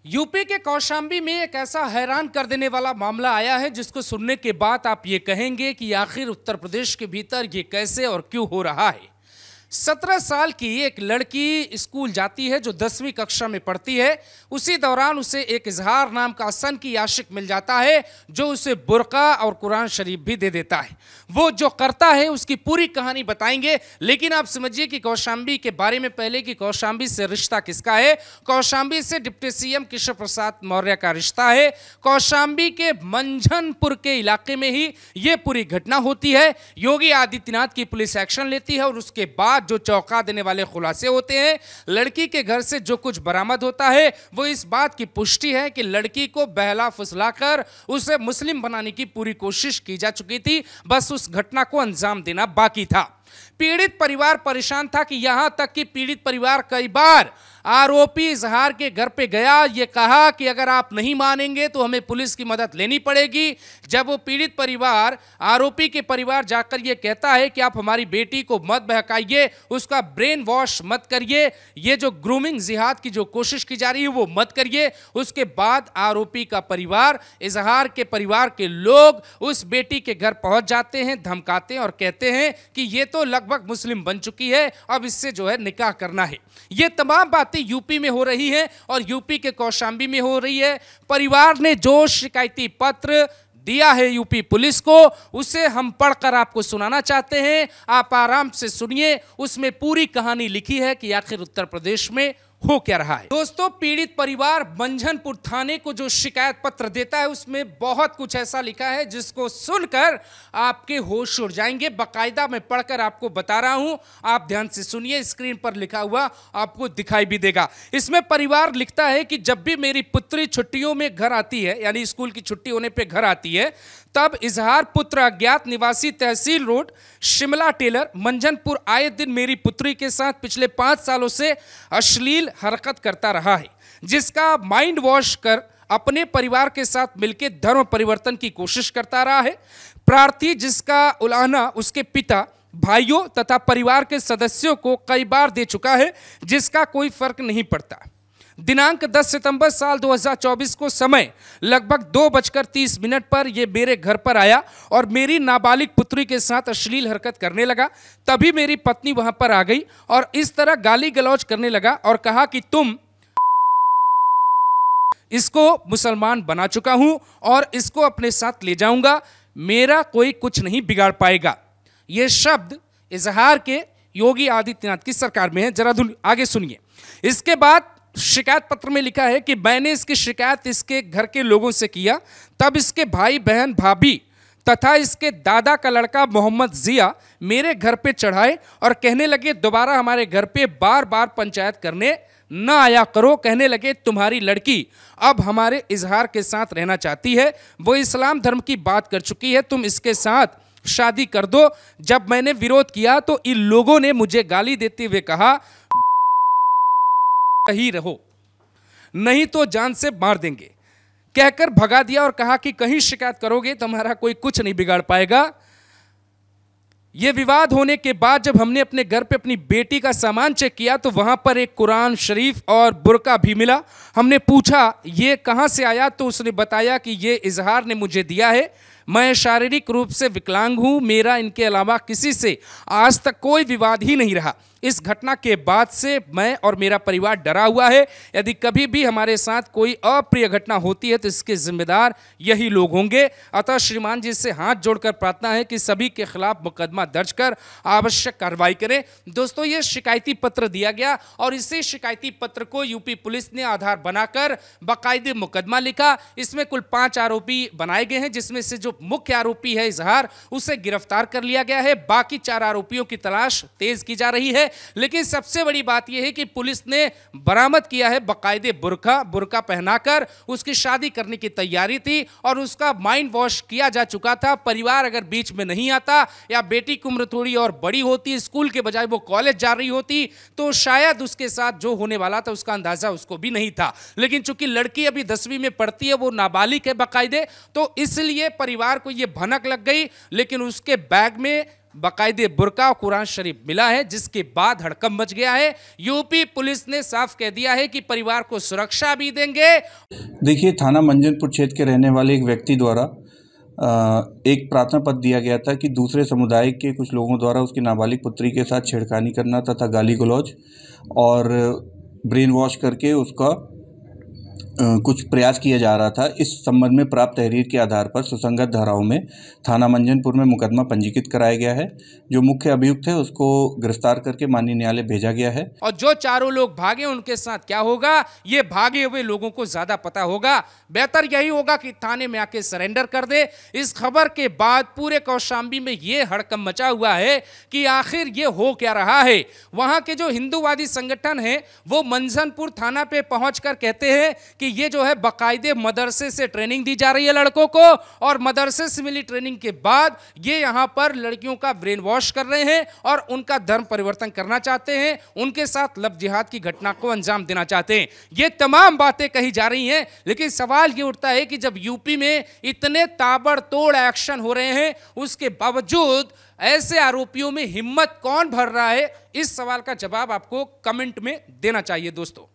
UP के कौशाम्बी में एक ऐसा हैरान कर देने वाला मामला आया है जिसको सुनने के बाद आप ये कहेंगे कि आखिर उत्तर प्रदेश के भीतर ये कैसे और क्यों हो रहा है। 17 साल की एक लड़की स्कूल जाती है जो 10वीं कक्षा में पढ़ती है। उसी दौरान उसे एक इजहार नाम का सन की आशिक मिल जाता है जो उसे बुर्का और कुरान शरीफ भी दे देता है। वो जो करता है उसकी पूरी कहानी बताएंगे, लेकिन आप समझिए कि कौशाम्बी के बारे में पहले कि कौशाम्बी से रिश्ता किसका है। कौशाम्बी से डिप्टी सीएम केशव प्रसाद मौर्य का रिश्ता है। कौशाम्बी के मंझनपुर के इलाके में ही ये पूरी घटना होती है। योगी आदित्यनाथ की पुलिस एक्शन लेती है और उसके बाद जो चौंका देने वाले खुलासे होते हैं। लड़की के घर से जो कुछ बरामद होता है वो इस बात की पुष्टि है कि लड़की को बहला फुसलाकर उसे मुस्लिम बनाने की पूरी कोशिश की जा चुकी थी, बस उस घटना को अंजाम देना बाकी था। पीड़ित परिवार परेशान था कि यहां तक कि पीड़ित परिवार कई बार आरोपी इजहार के घर पे गया, ये कहा कि अगर आप नहीं मानेंगे तो हमें पुलिस की मदद लेनी पड़ेगी। जब वो पीड़ित परिवार आरोपी के परिवार जाकर ये कहता है कि आप हमारी बेटी को मत बहकाइए, उसका ब्रेन वॉश मत करिए, ये जो ग्रूमिंग जिहाद की जो कोशिश की जा रही है वो मत करिए, उसके बाद आरोपी का परिवार, इजहार के परिवार के लोग उस बेटी के घर पहुंच जाते हैं, धमकाते हैं और कहते हैं कि ये तो लगभग मुस्लिम बन चुकी है, अब इससे जो है निकाह करना है। ये तमाम बातें यूपी में हो रही है और यूपी के कौशाम्बी में हो रही है। परिवार ने जो शिकायती पत्र दिया है यूपी पुलिस को, उसे हम पढ़कर आपको सुनाना चाहते हैं। आप आराम से सुनिए, उसमें पूरी कहानी लिखी है कि आखिर उत्तर प्रदेश में हो क्या रहा है। दोस्तों, पीड़ित परिवार मंझनपुर थाने को जो शिकायत पत्र देता है उसमें बहुत कुछ ऐसा लिखा है जिसको सुनकर आपके होश उड़ जाएंगे। बाकायदा मैं पढ़कर आपको बता रहा हूं, आप ध्यान से सुनिए, स्क्रीन पर लिखा हुआ आपको दिखाई भी देगा। इसमें परिवार लिखता है कि जब भी मेरी पुत्री छुट्टियों में घर आती है, यानी स्कूल की छुट्टी होने पर घर आती है, तब इजहार पुत्र अज्ञात निवासी तहसील रोड शिमला टेलर मंझनपुर आए दिन मेरी पुत्री के साथ पिछले 5 सालों से अश्लील हरकत करता रहा है, जिसका माइंड वॉश कर अपने परिवार के साथ मिलकर धर्म परिवर्तन की कोशिश करता रहा है। प्रार्थी जिसका उलाहना उसके पिता, भाइयों तथा परिवार के सदस्यों को कई बार दे चुका है, जिसका कोई फर्क नहीं पड़ता। दिनांक 10 सितंबर साल 2024 को समय लगभग 2:30 पर यह मेरे घर पर आया और मेरी नाबालिग पुत्री के साथ अश्लील हरकत करने लगा। तभी मेरी पत्नी वहां पर आ गई और इस तरह गाली गलौज करने लगा और कहा कि तुम इसको मुसलमान बना चुका हूं और इसको अपने साथ ले जाऊंगा, मेरा कोई कुछ नहीं बिगाड़ पाएगा। यह शब्द इजहार के योगी आदित्यनाथ की सरकार में है। जरा आगे सुनिए। इसके बाद शिकायत पत्र में लिखा है कि मैंने इसकी शिकायत इसके घर के लोगों से किया, तब इसके भाई बहन भाभी तथा इसके दादा का लड़का मोहम्मद जिया मेरे घर पे चढ़ाए और कहने लगे दोबारा हमारे घर पे बार बार पंचायत करने न आया करो। कहने लगे तुम्हारी लड़की अब हमारे इजहार के साथ रहना चाहती है, वो इस्लाम धर्म की बात कर चुकी है, तुम इसके साथ शादी कर दो। जब मैंने विरोध किया तो इन लोगों ने मुझे गाली देते हुए कहा ही रहो नहीं तो जान से मार देंगे, कहकर भगा दिया और कहा कि कहीं शिकायत करोगे तो हमारा कोई कुछ नहीं बिगाड़ पाएगा। यह विवाद होने के बाद जब हमने अपने घर पे अपनी बेटी का सामान चेक किया तो वहां पर एक कुरान शरीफ और बुर्का भी मिला। हमने पूछा ये कहां से आया तो उसने बताया कि ये इजहार ने मुझे दिया है। मैं शारीरिक रूप से विकलांग हूं, मेरा इनके अलावा किसी से आज तक कोई विवाद ही नहीं रहा। इस घटना के बाद से मैं और मेरा परिवार डरा हुआ है। यदि कभी भी हमारे साथ कोई अप्रिय घटना होती है तो इसके जिम्मेदार यही लोग होंगे। अतः श्रीमान जी से हाथ जोड़कर प्रार्थना है कि सभी के खिलाफ मुकदमा दर्ज कर आवश्यक कार्रवाई करें। दोस्तों, ये शिकायती पत्र दिया गया और इसी शिकायती पत्र को यूपी पुलिस ने आधार बनाकर बाकायदे मुकदमा लिखा। इसमें कुल 5 आरोपी बनाए गए हैं, जिसमें से जो मुख्य आरोपी है इजहार, उसे गिरफ्तार कर लिया गया है। बाकी 4 आरोपियों की तलाश तेज की जा रही है। लेकिन सबसे बड़ी बात यह है कि पुलिस ने बरामद किया है बाकायदे बुर्का पहनाकर उसकी शादी करने की तैयारी थी और उसका माइंड वॉश किया जा चुका था। परिवार अगर बीच में नहीं आता या बेटी की उम्र थोड़ी और बड़ी होती, स्कूल के बजाय वो कॉलेज जा रही होती, तो शायद उसके साथ जो होने वाला था उसका अंदाजा उसको भी नहीं था। लेकिन चूंकि लड़की अभी 10वीं में पढ़ती है, वो नाबालिग है बाकायदे, तो इसलिए परिवार को यह भनक लग गई। लेकिन उसके बैग में बाकायदे बुर्का और कुरान शरीफ मिला है, जिसके बाद हड़कंप मच गया है। यूपी पुलिस ने साफ कह दिया है कि परिवार को सुरक्षा भी देंगे। देखिए, थाना मंजनपुर क्षेत्र के रहने वाले एक व्यक्ति द्वारा एक प्रार्थना पत्र दिया गया था कि दूसरे समुदाय के कुछ लोगों द्वारा उसकी नाबालिग पुत्री के साथ छेड़खानी करना तथा गाली गलौज और ब्रेन वॉश करके उसका कुछ प्रयास किया जा रहा था। इस संबंध में प्राप्त तहरीर के आधार पर सुसंगत धाराओं में थाना मंजनपुर में मुकदमा पंजीकृत कराया गया है। जो मुख्य अभियुक्त है उसको गिरफ्तार करके माननीय न्यायालय भेजा गया है। और जो चारों लोग भागे उनके साथ क्या होगा, ये भागे हुए लोगों को ज्यादा पता होगा। बेहतर यही होगा कि थाने में आके सरेंडर कर दे। इस खबर के बाद पूरे कौशाम्बी में ये हड़कंप मचा हुआ है कि आखिर ये हो क्या रहा है। वहां के जो हिंदूवादी संगठन है वो मंजनपुर थाना पे पहुंचकर कहते हैं कि ये जो है बाकायदे मदरसे से ट्रेनिंग दी जा रही है लड़कों को, और मदरसे से मिली ट्रेनिंग के बाद ये यहां पर लड़कियों का ब्रेन वॉश कर रहे हैं और उनका धर्म परिवर्तन करना चाहते हैं, उनके साथ लव जिहाद की घटना को अंजाम देना चाहते हैं। ये तमाम बातें कही जा रही हैं, लेकिन सवाल ये उठता है कि जब यूपी में इतने ताबड़तोड़ एक्शन हो रहे हैं, उसके बावजूद ऐसे आरोपियों में हिम्मत कौन भर रहा है? इस सवाल का जवाब आपको कमेंट में देना चाहिए दोस्तों।